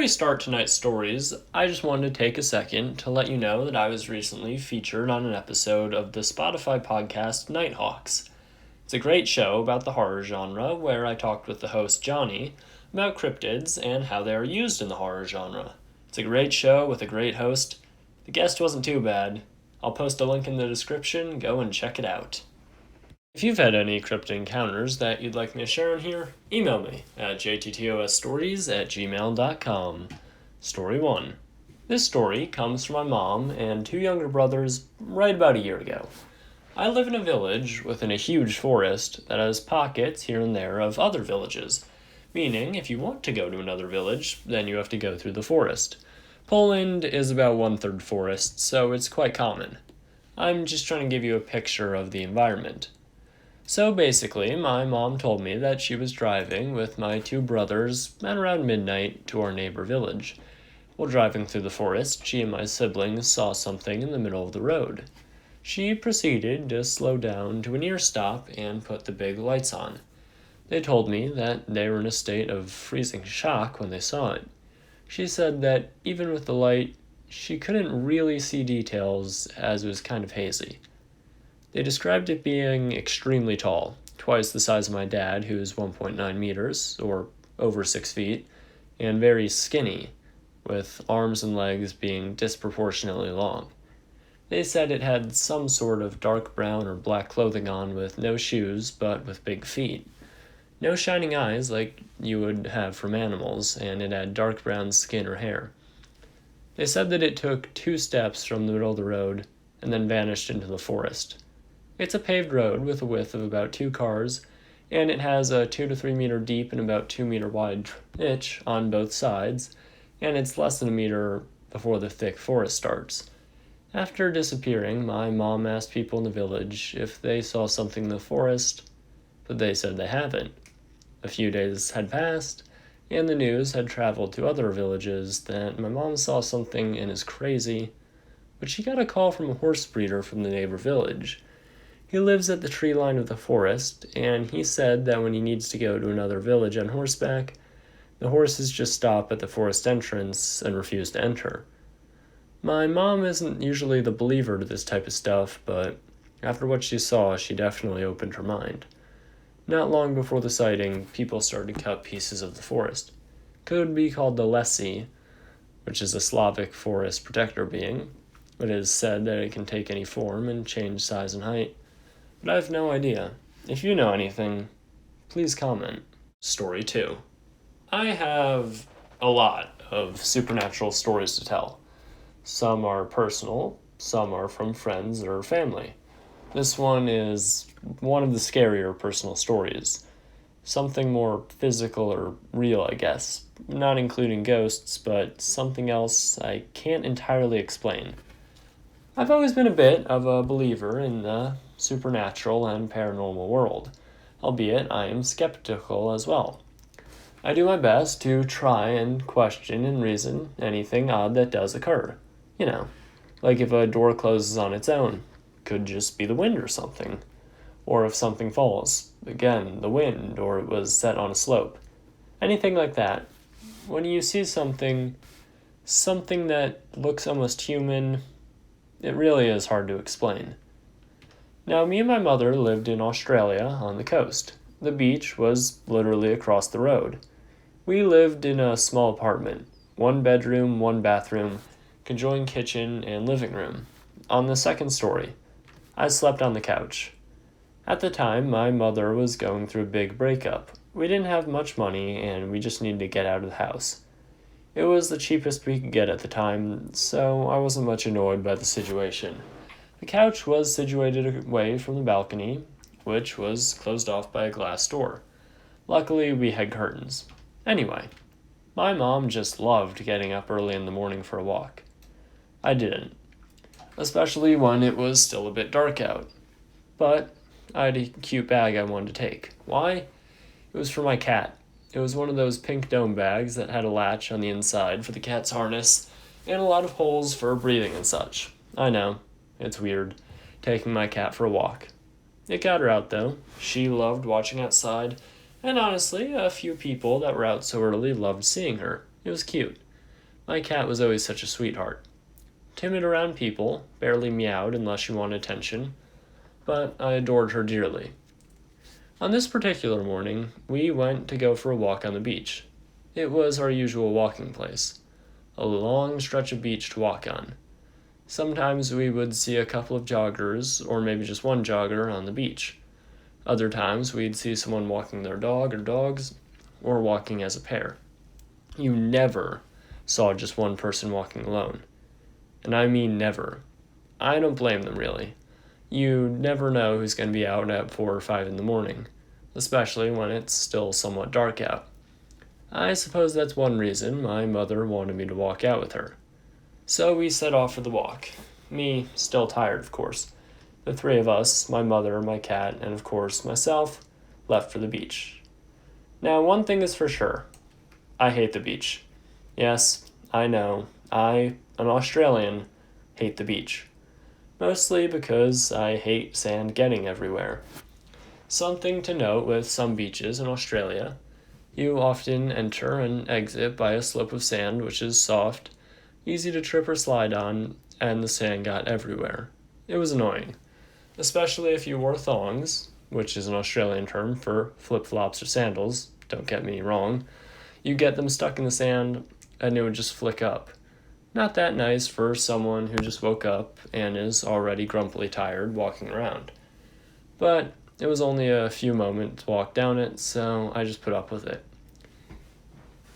we start tonight's stories, I just wanted to take a second to let you know that I was recently featured on an episode of the Spotify podcast Nighthawks. It's a great show about the horror genre where I talked with the host Johnny about cryptids and how they are used in the horror genre. It's a great show with a great host. The guest wasn't too bad. I'll post a link in the description, go and check it out. If you've had any cryptid encounters that you'd like me to share on here, email me at jttosstories@gmail.com. Story 1. This story comes from my mom and 2 younger brothers right about a year ago. I live in a village within a huge forest that has pockets here and there of other villages, meaning if you want to go to another village, then you have to go through the forest. Poland is about 1/3 forest, so it's quite common. I'm just trying to give you a picture of the environment. So basically, my mom told me that she was driving with my 2 brothers at around midnight to our neighbor village. While driving through the forest, she and my siblings saw something in the middle of the road. She proceeded to slow down to a near stop and put the big lights on. They told me that they were in a state of freezing shock when they saw it. She said that even with the light, she couldn't really see details as it was kind of hazy. They described it being extremely tall, twice the size of my dad, who's 1.9 meters, or over 6 feet, and very skinny, with arms and legs being disproportionately long. They said it had some sort of dark brown or black clothing on with no shoes, but with big feet. No shining eyes like you would have from animals, and it had dark brown skin or hair. They said that it took 2 steps from the middle of the road and then vanished into the forest. It's a paved road with a width of about 2 cars, and it has a 2 to 3 meter deep and about 2 meter wide ditch on both sides, and it's less than a meter before the thick forest starts. After disappearing, my mom asked people in the village if they saw something in the forest, but they said they haven't. A few days had passed, and the news had traveled to other villages that my mom saw something and is crazy, but she got a call from a horse breeder from the neighbor village. He lives at the tree line of the forest, and he said that when he needs to go to another village on horseback, the horses just stop at the forest entrance and refuse to enter. My mom isn't usually the believer to this type of stuff, but after what she saw, she definitely opened her mind. Not long before the sighting, people started to cut pieces of the forest. Could be called the Lessie, which is a Slavic forest protector being. It is said that it can take any form and change size and height. But I have no idea. If you know anything, please comment. Story 2. I have a lot of supernatural stories to tell. Some are personal, some are from friends or family. This one is one of the scarier personal stories. Something more physical or real, I guess. Not including ghosts, but something else I can't entirely explain. I've always been a bit of a believer in the supernatural and paranormal world, albeit I am skeptical as well. I do my best to try and question and reason anything odd that does occur. You know, like if a door closes on its own, could just be the wind or something. Or if something falls, again, the wind, or it was set on a slope. Anything like that. When you see something that looks almost human, it really is hard to explain. Now, me and my mother lived in Australia on the coast. The beach was literally across the road. We lived in a small apartment, 1 bedroom, 1 bathroom, conjoined kitchen and living room. On the 2nd story, I slept on the couch. At the time, my mother was going through a big breakup. We didn't have much money and we just needed to get out of the house. It was the cheapest we could get at the time, so I wasn't much annoyed by the situation. The couch was situated away from the balcony, which was closed off by a glass door. Luckily, we had curtains. Anyway, my mom just loved getting up early in the morning for a walk. I didn't, especially when it was still a bit dark out. But I had a cute bag I wanted to take. Why? It was for my cat. It was one of those pink dome bags that had a latch on the inside for the cat's harness, and a lot of holes for breathing and such. I know, it's weird, taking my cat for a walk. It got her out though. She loved watching outside, and honestly, a few people that were out so early loved seeing her. It was cute. My cat was always such a sweetheart. Timid around people, barely meowed unless she wanted attention, but I adored her dearly. On this particular morning, we went to go for a walk on the beach. It was our usual walking place, a long stretch of beach to walk on. Sometimes we would see a couple of joggers, or maybe just one jogger, on the beach. Other times we'd see someone walking their dog or dogs, or walking as a pair. You never saw just one person walking alone. And I mean never. I don't blame them, really. You never know who's going to be out at 4 or 5 in the morning, especially when it's still somewhat dark out. I suppose that's one reason my mother wanted me to walk out with her. So we set off for the walk. Me, still tired, of course. The three of us, my mother, my cat, and of course myself, left for the beach. Now, one thing is for sure. I hate the beach. Yes, I know. I, an Australian, hate the beach. Mostly because I hate sand getting everywhere. Something to note with some beaches in Australia, you often enter and exit by a slope of sand which is soft, easy to trip or slide on, and the sand got everywhere. It was annoying, especially if you wore thongs, which is an Australian term for flip-flops or sandals, don't get me wrong. You get them stuck in the sand and it would just flick up. Not that nice for someone who just woke up and is already grumpily tired walking around. But it was only a few moments to walk down it, so I just put up with it.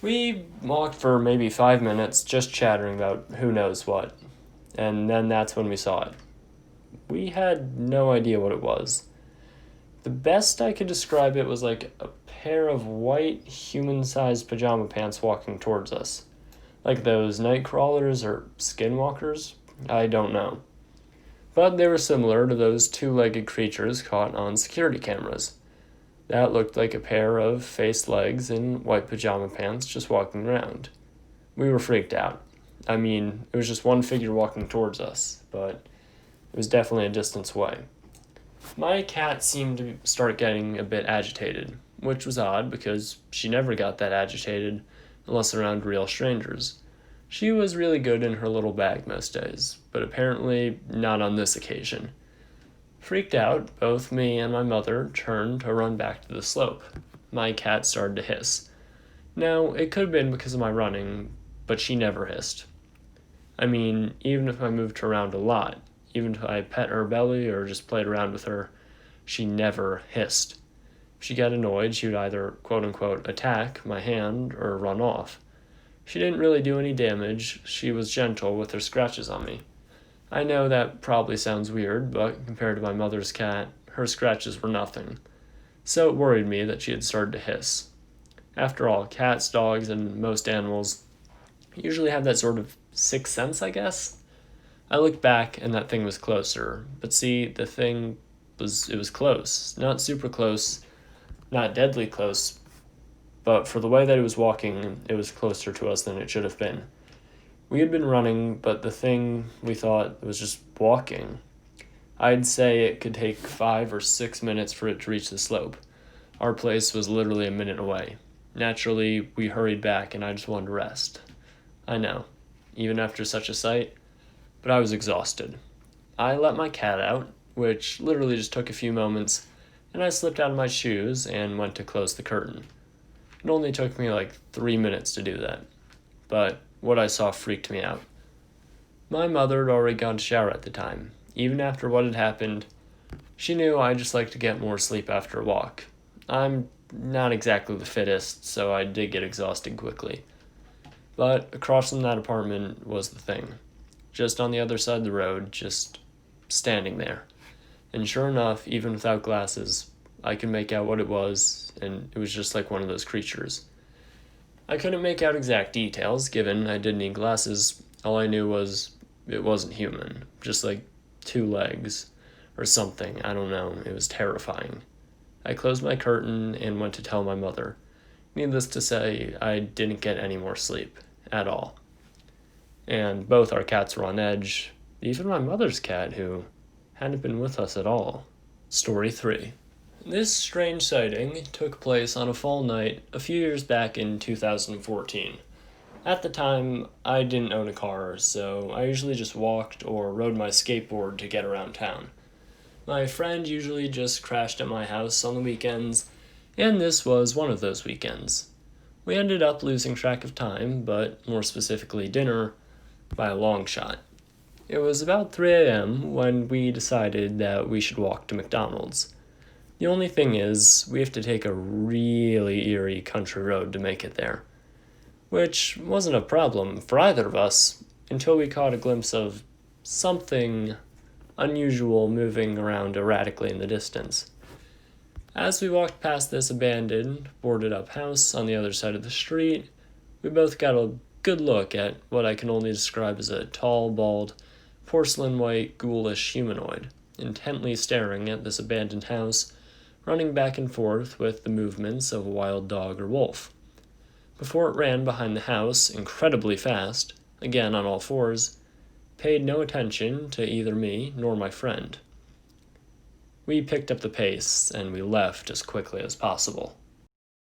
We walked for maybe 5 minutes just chattering about who knows what, and then that's when we saw it. We had no idea what it was. The best I could describe it was like a pair of white, human-sized pajama pants walking towards us. Like those night crawlers or skinwalkers? I don't know. But they were similar to those two-legged creatures caught on security cameras. That looked like a pair of faced legs in white pajama pants just walking around. We were freaked out. I mean, it was just one figure walking towards us, but it was definitely a distance away. My cat seemed to start getting a bit agitated, which was odd because she never got that agitated unless around real strangers. She was really good in her little bag most days, but apparently not on this occasion. Freaked out, both me and my mother turned to run back to the slope. My cat started to hiss. Now, it could have been because of my running, but she never hissed. I mean, even if I moved her around a lot, even if I pet her belly or just played around with her, she never hissed. If she got annoyed, she would either quote-unquote attack my hand or run off. She didn't really do any damage. She was gentle with her scratches on me. I know that probably sounds weird, but compared to my mother's cat, her scratches were nothing. So it worried me that she had started to hiss. After all, cats, dogs, and most animals usually have that sort of sixth sense, I guess. I looked back and that thing was closer, but see, it was close. Not super close, not deadly close, but for the way that it was walking, it was closer to us than it should have been. We had been running, but the thing we thought was just walking. I'd say it could take 5 or 6 minutes for it to reach the slope. Our place was literally a minute away. Naturally, we hurried back and I just wanted to rest. I know, even after such a sight, but I was exhausted. I let my cat out, which literally just took a few moments, and I slipped out of my shoes and went to close the curtain. It only took me like 3 minutes to do that, but what I saw freaked me out. My mother had already gone to shower at the time. Even after what had happened, she knew I just like to get more sleep after a walk. I'm not exactly the fittest, so I did get exhausted quickly. But across from that apartment was the thing. Just on the other side of the road, just standing there. And sure enough, even without glasses, I could make out what it was, and it was just like one of those creatures. I couldn't make out exact details, given I didn't need glasses. All I knew was it wasn't human, just like 2 legs, or something, I don't know, it was terrifying. I closed my curtain and went to tell my mother. Needless to say, I didn't get any more sleep, at all. And both our cats were on edge, even my mother's cat, who hadn't been with us at all. Story 3. This strange sighting took place on a fall night a few years back in 2014. At the time, I didn't own a car, so I usually just walked or rode my skateboard to get around town. My friend usually just crashed at my house on the weekends, and this was one of those weekends. We ended up losing track of time, but more specifically dinner, by a long shot. It was about 3 a.m. when we decided that we should walk to McDonald's. The only thing is, we have to take a really eerie country road to make it there, which wasn't a problem for either of us until we caught a glimpse of something unusual moving around erratically in the distance. As we walked past this abandoned, boarded up house on the other side of the street, we both got a good look at what I can only describe as a tall, bald, porcelain white, ghoulish humanoid, intently staring at this abandoned house, running back and forth with the movements of a wild dog or wolf. Before it ran behind the house incredibly fast, again on all fours, paid no attention to either me nor my friend. We picked up the pace, and we left as quickly as possible.